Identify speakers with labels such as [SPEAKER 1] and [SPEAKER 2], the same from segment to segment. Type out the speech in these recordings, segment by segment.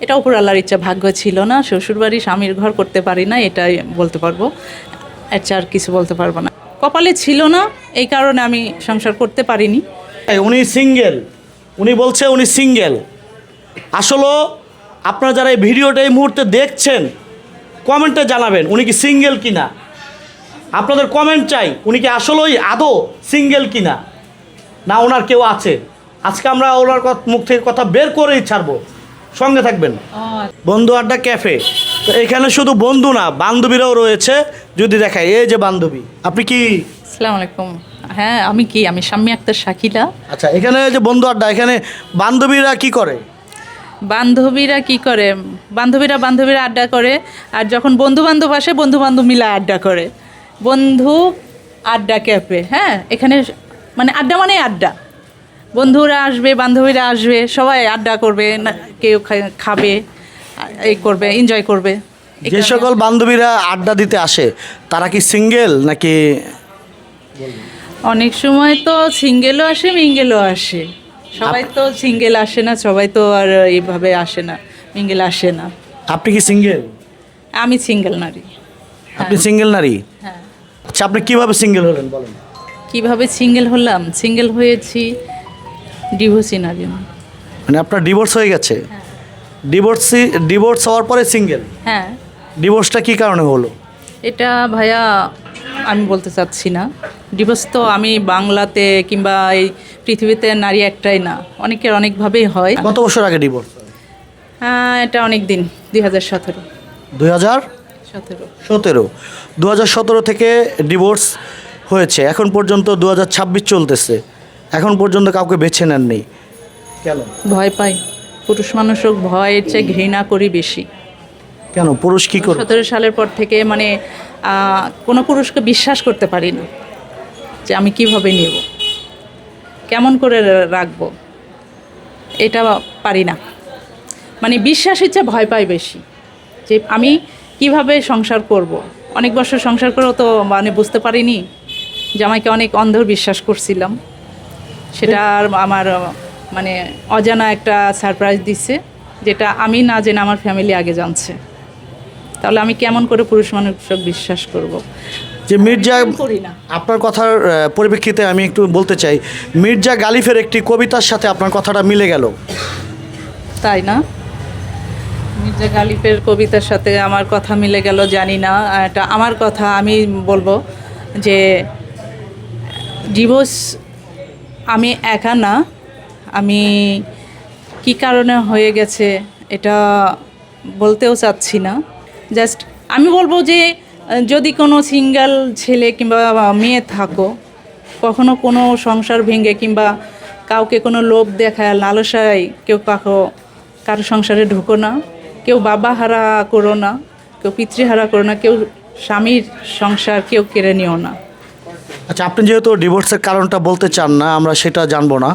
[SPEAKER 1] এটা উপর আল্লাহর ইচ্ছা, ভাগ্য ছিল না, শ্বশুরবাড়ি স্বামীর ঘর করতে পারি না, এটাই বলতে পারবো। আচ্ছা, আর কিছু বলতে পারবো না। কপালে ছিল না, এই কারণে আমি সংসার করতে পারিনি।
[SPEAKER 2] উনি সিঙ্গেল, উনি বলছে উনি সিঙ্গেল। আসলে আপনারা যারা এই ভিডিওটা এই মুহূর্তে দেখছেন, কমেন্টে জানাবেন উনি কি সিঙ্গেল কিনা। আপনাদের কমেন্ট চাই, উনি কি আসলেই আদৌ সিঙ্গেল কিনা, না ওনার কেউ আছে। আজকে আমরা ওনার মুখ থেকে কথা বের করেই ছাড়বো, সঙ্গে থাকবেন। বন্ধু আড্ডা ক্যাফে, তো এখানে শুধু বন্ধু না, বান্ধবীরাও রয়েছে। যদি দেখাই, এই যে বান্ধবী, আপনি কি?
[SPEAKER 1] আসসালামু আলাইকুম। হ্যাঁ, আমি শাম্মী আক্তার শাকিলা।
[SPEAKER 2] আচ্ছা, এখানে যে বন্ধু আড্ডা, এখানে বান্ধবীরা কি করে?
[SPEAKER 1] বান্ধবীরা কি করে? বান্ধবীরা আড্ডা করে, আর যখন বন্ধু বান্ধব আসে বন্ধু বান্ধব মিলে আড্ডা করে। বন্ধু আড্ডা ক্যাফে, হ্যাঁ, এখানে মানে আড্ডা মানে আড্ডা। বন্ধুরা আসবে, বান্ধবীরা আসবে, সবাই আড্ডা করবে, কেউ খাবে, এই করবে, এনজয় করবে।
[SPEAKER 2] যে সকল বান্ধবীরা আড্ডা দিতে আসে তারা কি সিঙ্গেল নাকি?
[SPEAKER 1] অনেক সময় তো সিঙ্গেলও আসে, মিঙ্গেলও আসে। সবাই তো সিঙ্গেল আসে না, সবাই তো আর এইভাবে আসে না, মিঙ্গেল আসে না।
[SPEAKER 2] আপনি কি সিঙ্গেল?
[SPEAKER 1] আমি সিঙ্গেল নারী।
[SPEAKER 2] আপনি সিঙ্গেল নারী?
[SPEAKER 1] হ্যাঁ।
[SPEAKER 2] আচ্ছা, আপনি কিভাবে সিঙ্গেল হলেন বলেন?
[SPEAKER 1] কিভাবে সিঙ্গেল হলাম? সিঙ্গেল হয়েছি ডিভোর্সি নারী।
[SPEAKER 2] মানে আপনার ডিভোর্স হয়ে গেছে? ডিভোর্স হওয়ার পরে সিঙ্গেল?
[SPEAKER 1] হ্যাঁ।
[SPEAKER 2] ডিভোর্সটা কি কারণে হলো?
[SPEAKER 1] এটা ভাইয়া আমি বলতে চাচ্ছি না। ডিভোর্স তো আমি বাংলাতে কিংবা এই পৃথিবীতে নারী একটাই না, অনেকের অনেকভাবেই হয়।
[SPEAKER 2] কত বছর আগে ডিভোর্স?
[SPEAKER 1] হ্যাঁ, এটা অনেক দিন, 2017।
[SPEAKER 2] 2017? 2017 থেকে ডিভোর্স হয়েছে, এখন পর্যন্ত 2026 চলতেছে, এখন পর্যন্ত কাউকে বেছে নেননি কেন?
[SPEAKER 1] ভয় পাই। পুরুষ মানুষও ভয়ের চেয়ে ঘৃণা করি বেশি।
[SPEAKER 2] কেন? পুরুষ কী করে?
[SPEAKER 1] 17 সালের পর থেকে মানে কোনো পুরুষকে বিশ্বাস করতে পারি না, যে আমি কিভাবে নেব, কেমন করে রাখবো, এটা পারি না। মানে বিশ্বাসের চেয়ে ভয় পাই বেশি, যে আমি কিভাবে সংসার করব। অনেক বছর সংসার করেও তো মানে বুঝতে পারিনি, জামাইকে অনেক অন্ধ বিশ্বাস করছিলাম। সেটা আর আমার মানে অজানা একটা সারপ্রাইজ দিচ্ছে, যেটা আমি না জেনে আমার ফ্যামিলি আগে জানছে। তাহলে আমি কেমন করে পুরুষ মানুষকে বিশ্বাস করব?
[SPEAKER 2] যে মির্জা,
[SPEAKER 1] করি না।
[SPEAKER 2] আপনার কথার পরিপ্রেক্ষিতে আমি একটু বলতে চাই, মির্জা গালিফের একটি কবিতার সাথে আপনার কথাটা মিলে গেল।
[SPEAKER 1] তাই না? মির্জা গালিবের কবিতার সাথে আমার কথা মিলে গেল জানি না। এটা আমার কথা, আমি বলবো যে ডিভোর্স আমি একা না, আমি কি কারণে হয়ে গেছে এটা বলতেও চাচ্ছি না। জাস্ট আমি বলবো যে যদি কোনো সিঙ্গেল ছেলে কিংবা মেয়ে থাকো, কখনো কোনো সংসার ভেঙে কিংবা কাউকে কোনো লোভ দেখায়, লালসায় কেউ কারো সংসারে ঢুকো না। কেউ বাবা হারা করো না, কেউ পিতৃহারা করো না, কেউ স্বামীর সংসার কেউ কেড়ে নিও না।
[SPEAKER 2] আচ্ছা, আপনি যেহেতু ডিভোর্সের কারণটা বলতে চান না, আমরা সেটা জানবো না।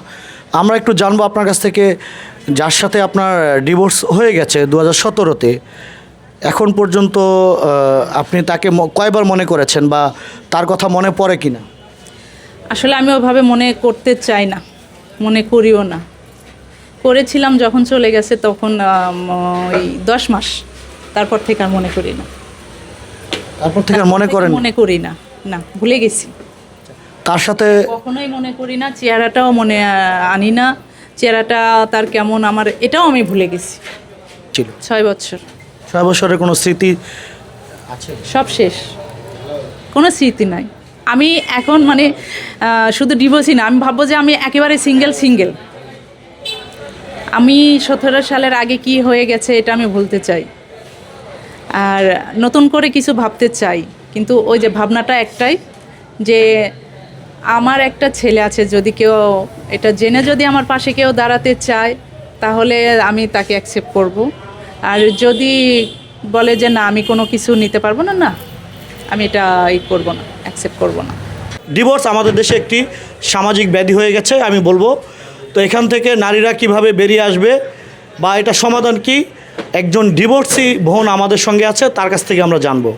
[SPEAKER 2] আমরা একটু জানবো আপনার কাছ থেকে, যার সাথে আপনার ডিভোর্স হয়ে গেছে 2017-তে, এখন পর্যন্ত আপনি তাকে কয়বার মনে করেছেন বা তার কথা মনে পড়ে কি না?
[SPEAKER 1] আসলে আমি ওভাবে মনে করতে চাই না, মনে করিও না। করেছিলাম যখন চলে গেছে তখন ওই 10 মাস, তারপর থেকে আর মনে করি না।
[SPEAKER 2] তারপর থেকে আর মনে করেন?
[SPEAKER 1] মনে করি না, না, ভুলে গেছি।
[SPEAKER 2] তার সাথে
[SPEAKER 1] কখনোই মনে করি না, চেহারাটাও মনে আনি না। চেহারাটা তার কেমন আমার এটাও আমি ভুলে গেছি।
[SPEAKER 2] ছিল
[SPEAKER 1] 6 বছর।
[SPEAKER 2] 6 বছরের কোনো স্মৃতি আছে?
[SPEAKER 1] সব শেষ, কোনো স্মৃতি নাই। আমি এখন মানে শুধু ডিভোর্সই না, আমি ভাববো যে আমি একেবারে সিঙ্গেল। আমি 17 সালের আগে কি হয়ে গেছে এটা আমি ভুলতে চাই, আর নতুন করে কিছু ভাবতে চাই। কিন্তু ওই যে ভাবনাটা একটাই, যে আমার একটা ছেলে আছে, যদি কেউ এটা জেনে যদি আমার পাশে কেউ দাঁড়াতে চায় তাহলে আমি তাকে অ্যাকসেপ্ট করব। আর যদি বলে যে না আমি কোনো কিছু নিতে পারবো না, না, আমি এটা করবো না, অ্যাকসেপ্ট করবো না।
[SPEAKER 2] ডিভোর্স আমাদের দেশে একটি সামাজিক ব্যাধি হয়ে গেছে আমি বলবো। তো এখান থেকে নারীরা কিভাবে বেরিয়ে আসবে বা এটা সমাধান কি, একজন ডিভোর্সি বোন আমাদের সঙ্গে আছে, তার কাছ থেকে আমরা জানবো।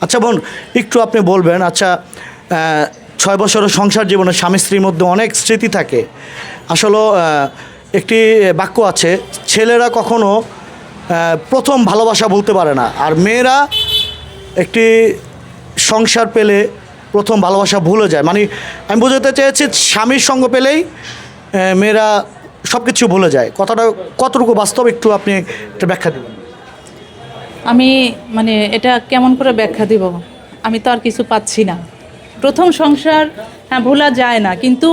[SPEAKER 2] আচ্ছা বোন, একটু আপনি বলবেন, আচ্ছা 6 বছরের সংসার জীবনে স্বামী স্ত্রীর মধ্যে অনেক স্মৃতি থাকে। আসলে একটি বাক্য আছে, ছেলেরা কখনো প্রথম ভালোবাসা বলতে পারে না, আর মেয়েরা একটি সংসার পেলে প্রথম ভালোবাসা ভুলে যায়। মানে আমি বোঝাতে চেয়েছি স্বামীর সঙ্গ পেলেই মেয়েরা সব কিছু ভুলে যায়। কথাটা কতটুকু বাস্তব একটু আপনি একটা ব্যাখ্যা দেবেন?
[SPEAKER 1] আমি মানে এটা কেমন করে ব্যাখ্যা দিব, আমি তো আর কিছু পাচ্ছি না। প্রথম সংসার হ্যাঁ ভোলা যায় না, কিন্তু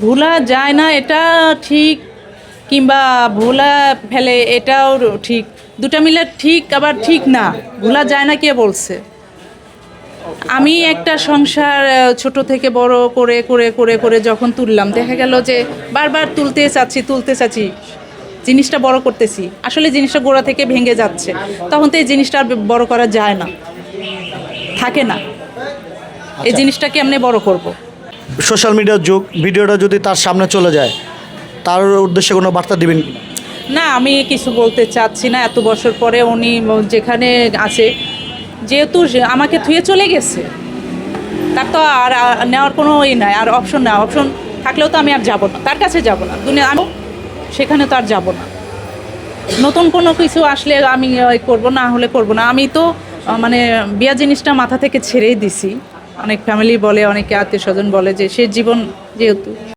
[SPEAKER 1] ভোলা যায় না এটা ঠিক, কিংবা ভোলা ফেলে এটাও ঠিক, দুটা মিলে ঠিক আবার ঠিক না। ভোলা যায় না কে বলছে? আমি একটা সংসার ছোট থেকে বড় করে করে করে করে যখন তুললাম, দেখা গেল যে বারবার তুলতে চাচ্ছি, জিনিসটা বড় করতেছি, আসলে জিনিসটা গোড়া থেকে ভেঙে যাচ্ছে, তখন তো এই জিনিসটা আর বড় করা যায় না, থাকে না। এই জিনিসটা কেমনে বড় করব?
[SPEAKER 2] সোশ্যাল মিডিয়ার যুগ, ভিডিওটা যদি তার সামনে চলে যায়, তার উদ্দেশ্যে কোনো বার্তা দিবেন কি?
[SPEAKER 1] না, আমি কিছু বলতে চাচ্ছি না। এত বছর পরে উনি যেখানে আছে, যেহেতু আমাকে থুয়ে চলে গেছে, তার তো আর নেওয়ার কোনো নাই, আর অপশন না। অপশন থাকলেও তো আমি আর যাব না, তার কাছে যাব না, দুনিয়া আমি সেখানে তো আর যাব না। নতুন কোনো কিছু আসলে আমি করব, না হলে করব না। আমি তো মানে বিয়া জিনিসটা মাথা থেকে ছেড়েই দিছি। অনেক ফ্যামিলি বলে, অনেকে আত্মীয় স্বজন বলে যে সে জীবন যেহেতু